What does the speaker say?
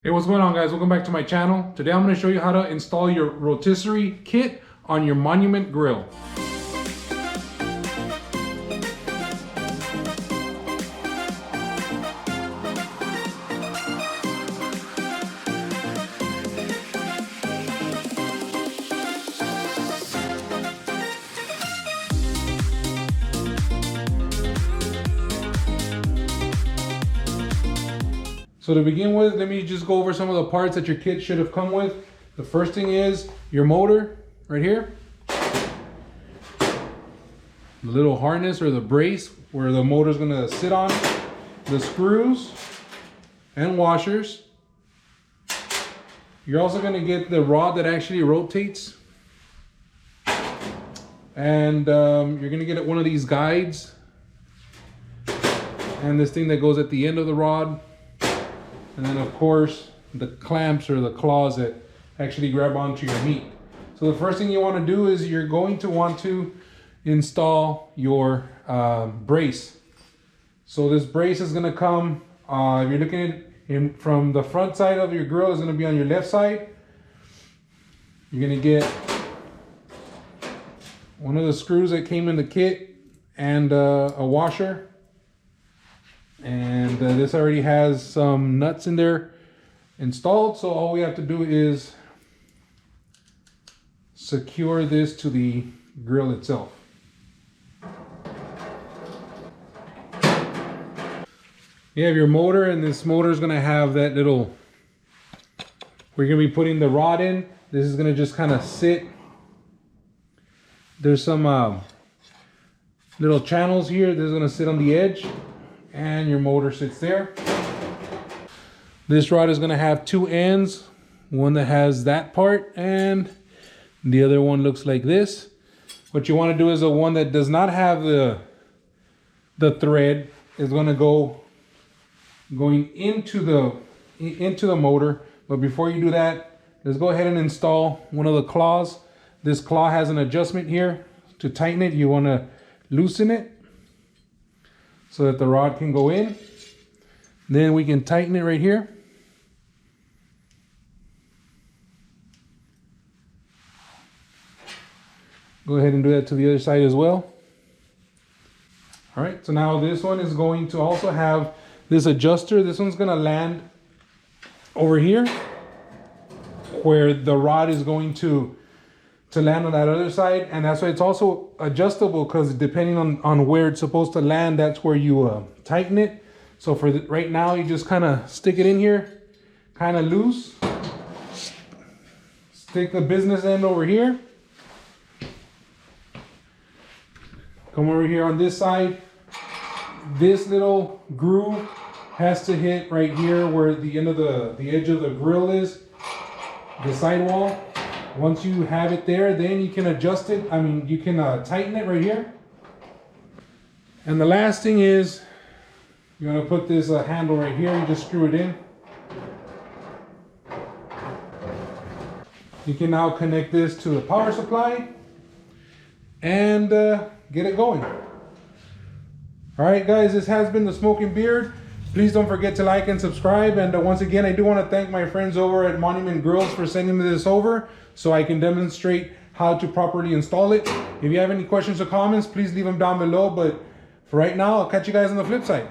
Hey, what's going on, guys? Welcome back to my channel. Today I'm going to show you how to install your rotisserie kit on your Monument grill. So to begin with, let me just go over some of the parts that your kit should have come with. The first thing is your motor right here. The little harness or the brace where the motor is going to sit on. The screws and washers. You're also going to get the rod that actually rotates. And you're going to get one of these guides. And this thing that goes at the end of the rod. And then of course, the clamps or the claws that actually grab onto your meat. So the first thing you want to do is you're going to want to install your brace. So this brace is going to come, if you're looking at it from the front side of your grill, is going to be on your left side. You're going to get one of the screws that came in the kit and a washer. And this already has some nuts in there installed, so all we have to do is secure this to the grill itself. You have your motor, and this motor is going to have that little, we're going to be putting the rod in. This is going to just kind of sit. There's some little channels here. This is going to sit on the edge. And your motor sits there. This rod is going to have two ends, one that has that part and the other one looks like this. What you want to do is the one that does not have the thread is going to going into the motor. But before you do that, let's go ahead and install one of the claws. This claw has an adjustment here. To tighten it, you want to loosen it so that the rod can go in. Then we can tighten it right here. Go ahead and do that to the other side as well. All right, so now this one is going to also have this adjuster. This one's gonna land over here where the rod is going to land on that other side, and that's why it's also adjustable, because depending on where it's supposed to land, that's where you tighten it. So for right now, you just kind of stick it in here, kind of loose. Stick the business end over here. Come over here on this side. This little groove has to hit right here where the end of the edge of the grill is, the sidewall. Once you have it there, then you can adjust it. You can tighten it right here. And the last thing is, you're going to put this handle right here. You just screw it in. You can now connect this to the power supply and get it going. All right, guys, this has been the Smoking Beard. Please don't forget to like and subscribe. And once again, I do want to thank my friends over at Monument Grills for sending me this over so I can demonstrate how to properly install it. If you have any questions or comments, please leave them down below. But for right now, I'll catch you guys on the flip side.